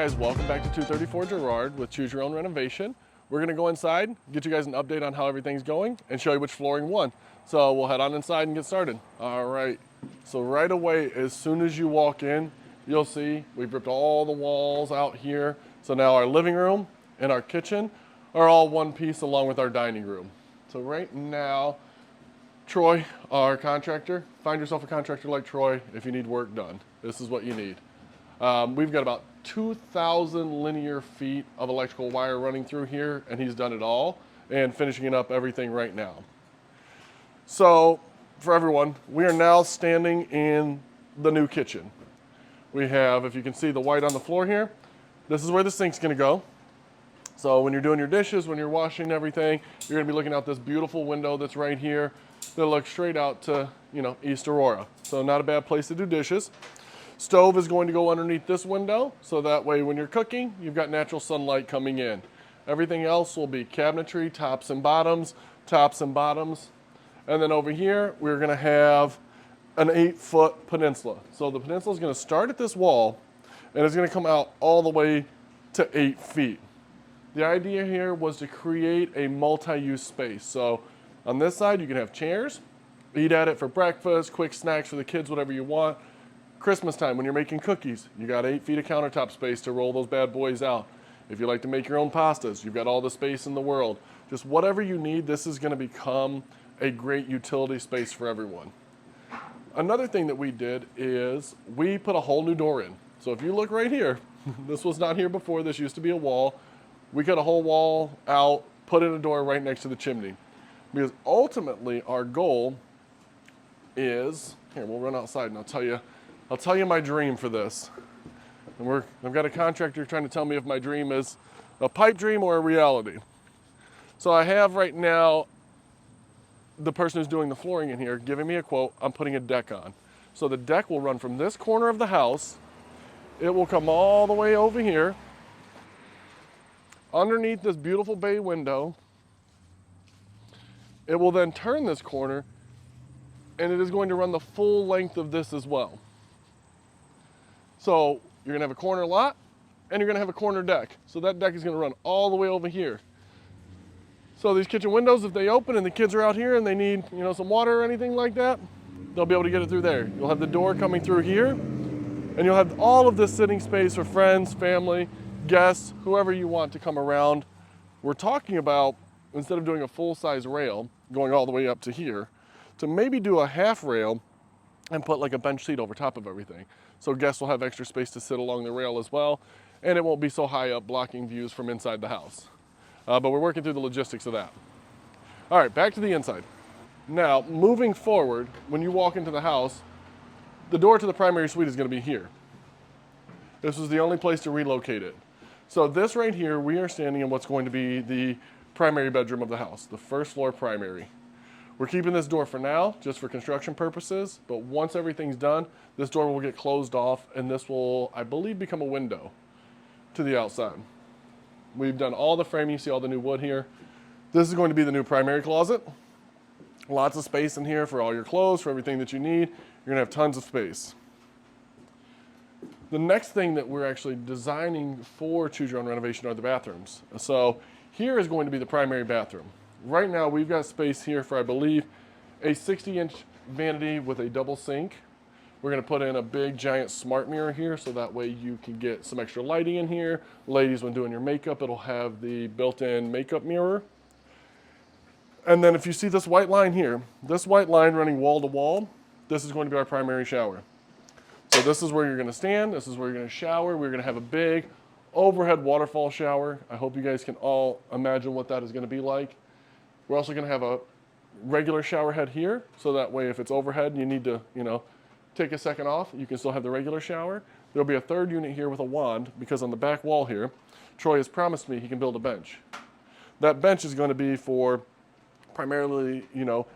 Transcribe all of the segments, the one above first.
guys, welcome back to 234 Girard with Choose Your Own Renovation. We're gonna go inside, get you guys an update on how everything's going, and show you which flooring won. So we'll head on inside and get started. All right, so right away, as soon as you walk in, you'll see we've ripped all the walls out here. So now our living room and our kitchen are all one piece along with our dining room. So right now, Troy, our contractor, find yourself a contractor like Troy if you need work done. This is what you need. We've got about 2,000 linear feet of electrical wire running through here, and he's done it all and finishing up everything right now. So for everyone, we are now standing in the new kitchen. We have, if you can see the white on the floor here, this is where the sink's gonna go. So when you're doing your dishes, when you're washing everything, you're gonna be looking out this beautiful window that's right here that looks straight out to, East Aurora. So not a bad place to do dishes. Stove is going to go underneath this window, so that way when you're cooking, you've got natural sunlight coming in. Everything else will be cabinetry, tops and bottoms. And then over here, we're gonna have an 8-foot peninsula. So the peninsula is gonna start at this wall, and it's gonna come out all the way to 8 feet. The idea here was to create a multi-use space. So on this side, you can have chairs, eat at it for breakfast, quick snacks for the kids, whatever you want. Christmas time, when you're making cookies, you got 8 feet of countertop space to roll those bad boys out. If you like to make your own pastas, you've got all the space in the world. Just whatever you need, this is gonna become a great utility space for everyone. Another thing that we did is we put a whole new door in. So if you look right here, this was not here before, this used to be a wall. We cut a whole wall out, put in a door right next to the chimney. Because ultimately our goal is, here, we'll run outside and I'll tell you my dream for this. And I've got a contractor trying to tell me if my dream is a pipe dream or a reality. So I have right now the person who's doing the flooring in here giving me a quote. I'm putting a deck on. So the deck will run from this corner of the house. It will come all the way over here, underneath this beautiful bay window. It will then turn this corner, and it is going to run the full length of this as well. So you're gonna have a corner lot, and you're gonna have a corner deck. So that deck is gonna run all the way over here. So these kitchen windows, if they open and the kids are out here and they need, some water or anything like that, they'll be able to get it through there. You'll have the door coming through here, and you'll have all of this sitting space for friends, family, guests, whoever you want to come around. We're talking about, instead of doing a full-size rail, going all the way up to here, to maybe do a half rail and put like a bench seat over top of everything. So guests will have extra space to sit along the rail as well, and it won't be so high up blocking views from inside the house. But we're working through the logistics of that. All right, back to the inside. Now, moving forward, when you walk into the house, the door to the primary suite is gonna be here. This was the only place to relocate it. So this right here, we are standing in what's going to be the primary bedroom of the house, the first floor primary. We're keeping this door for now, just for construction purposes, but once everything's done, this door will get closed off, and this will, I believe, become a window to the outside. We've done all the framing, you see all the new wood here. This is going to be the new primary closet. Lots of space in here for all your clothes, for everything that you need. You're gonna have tons of space. The next thing that we're actually designing for Choose Your Own Renovation are the bathrooms. So here is going to be the primary bathroom. Right now we've got space here for, I believe, a 60-inch vanity with a double sink. We're gonna put in a big giant smart mirror here, so that way you can get some extra lighting in here. Ladies, when doing your makeup, it'll have the built-in makeup mirror. And then if you see this white line here, this white line running wall to wall, this is going to be our primary shower. So this is where you're gonna stand, this is where you're gonna shower. We're gonna have a big overhead waterfall shower. I hope you guys can all imagine what that is gonna be like. We're also gonna have a regular shower head here, so that way if it's overhead and you need to, take a second off, you can still have the regular shower. There'll be a third unit here with a wand, because on the back wall here, Troy has promised me he can build a bench. That bench is gonna be for primarily,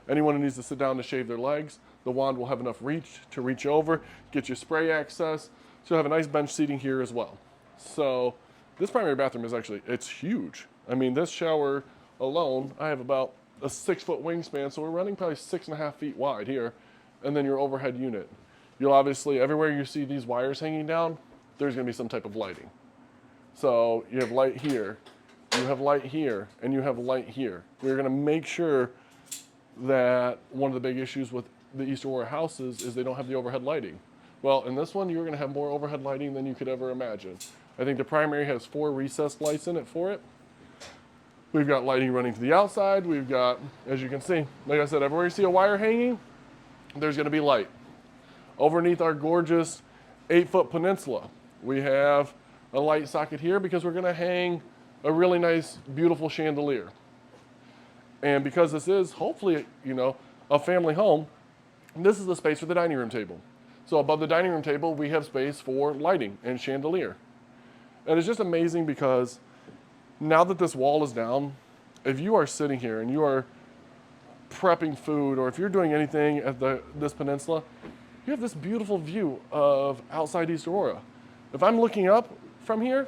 anyone who needs to sit down to shave their legs. The wand will have enough reach to reach over, get you spray access. So you'll have a nice bench seating here as well. So this primary bathroom is actually, it's huge. I mean, this shower alone, I have about a 6-foot wingspan, so we're running probably 6.5 feet wide here, and then your overhead unit. You'll obviously, everywhere you see these wires hanging down, there's gonna be some type of lighting. So you have light here, you have light here, and you have light here. We're gonna make sure that one of the big issues with the East Aurora houses is they don't have the overhead lighting. Well, in this one, you're gonna have more overhead lighting than you could ever imagine. I think the primary has 4 recessed lights in it for it. We've got lighting running to the outside. We've got, as you can see, like I said, everywhere you see a wire hanging, there's gonna be light. Underneath our gorgeous 8-foot peninsula, we have a light socket here because we're gonna hang a really nice, beautiful chandelier. And because this is hopefully, a family home, this is the space for the dining room table. So above the dining room table, we have space for lighting and chandelier. And it's just amazing because now that this wall is down, if you are sitting here and you are prepping food, or if you're doing anything at this peninsula, you have this beautiful view of outside East Aurora. If I'm looking up from here,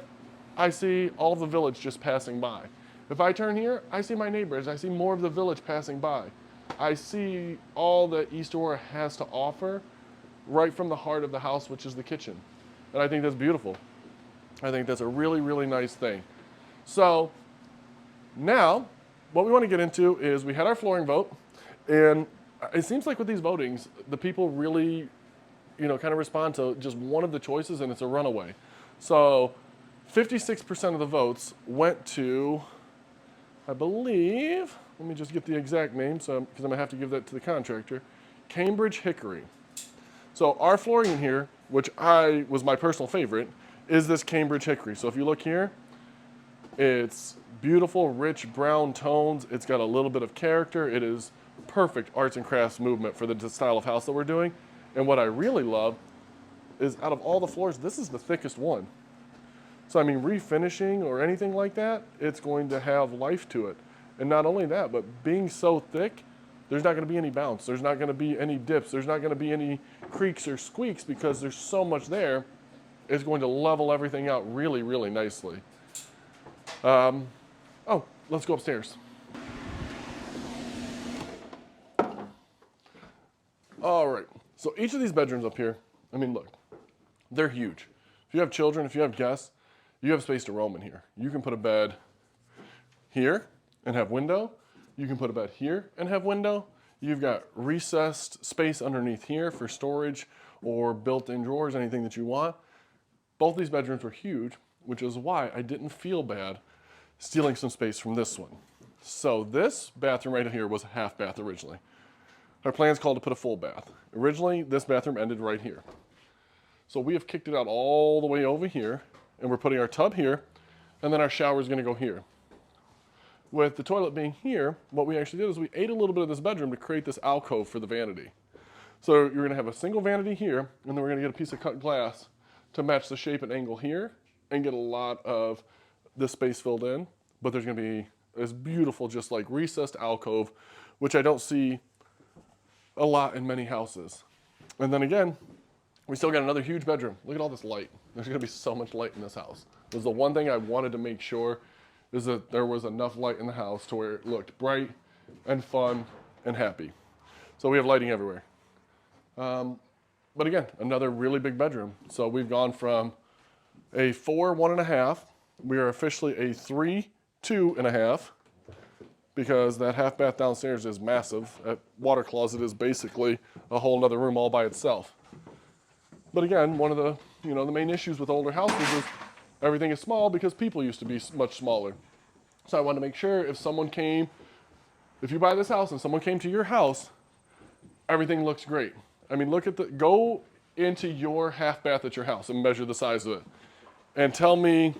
I see all the village just passing by. If I turn here, I see my neighbors. I see more of the village passing by. I see all that East Aurora has to offer right from the heart of the house, which is the kitchen. And I think that's beautiful. I think that's a really, really nice thing. So now what we want to get into is we had our flooring vote, and it seems like with these votings, the people really, kind of respond to just one of the choices, and it's a runaway. So 56% of the votes went to, I believe, let me just get the exact name, because I'm going to have to give that to the contractor, Cambridge Hickory. So our flooring in here, which was my personal favorite, is this Cambridge Hickory. So if you look here, it's beautiful, rich brown tones. It's got a little bit of character. It is perfect arts and crafts movement for the style of house that we're doing. And what I really love is out of all the floors, this is the thickest one. So I mean, refinishing or anything like that, it's going to have life to it. And not only that, but being so thick, there's not going to be any bounce. There's not going to be any dips. There's not going to be any creaks or squeaks because there's so much there. It's going to level everything out really, really nicely. Let's go upstairs. All right, so each of these bedrooms up here, I mean, look, they're huge. If you have children, if you have guests, you have space to roam in here. You can put a bed here and have window. You can put a bed here and have window. You've got recessed space underneath here for storage or built-in drawers, anything that you want. Both these bedrooms were huge, which is why I didn't feel bad stealing some space from this one. So this bathroom right here was a half bath originally. Our plans called to put a full bath. Originally, this bathroom ended right here. So we have kicked it out all the way over here, and we're putting our tub here, and then our shower is gonna go here. With the toilet being here, what we actually did is we ate a little bit of this bedroom to create this alcove for the vanity. So you're gonna have a single vanity here, and then we're gonna get a piece of cut glass to match the shape and angle here, and get a lot of this space filled in. But there's gonna be this beautiful, just like recessed alcove, which I don't see a lot in many houses. And then again, we still got another huge bedroom. Look at all this light. There's gonna be so much light in this house. It was the one thing I wanted to make sure is that there was enough light in the house to where it looked bright and fun and happy. So we have lighting everywhere. But again, another really big bedroom. So we've gone from a 4, 1.5. We are officially a 3, 2.5. Because that half bath downstairs is massive. That water closet is basically a whole nother room all by itself. But again, one of the the main issues with older houses is everything is small because people used to be much smaller. So I wanted to make sure if you buy this house and someone came to your house, everything looks great. I mean, go into your half bath at your house and measure the size of it, and tell me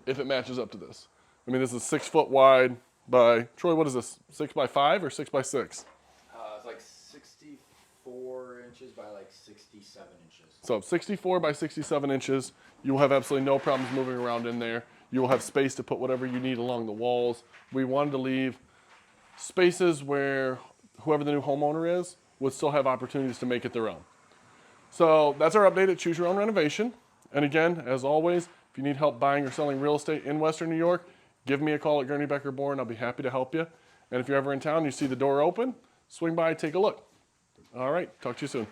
if it matches up to this. I mean, this is 6 foot wide by, Troy, what is this, 6 by 5 or 6 by 6? It's like 64 inches by like 67 inches. So 64 by 67 inches. You will have absolutely no problems moving around in there. You will have space to put whatever you need along the walls. We wanted to leave spaces where whoever the new homeowner is would still have opportunities to make it their own. So that's our update at Choose Your Own Renovation. And again, as always, if you need help buying or selling real estate in Western New York, give me a call at Gurney Becker Bourne. I'll be happy to help you. And if you're ever in town and you see the door open, swing by, take a look. All right, talk to you soon.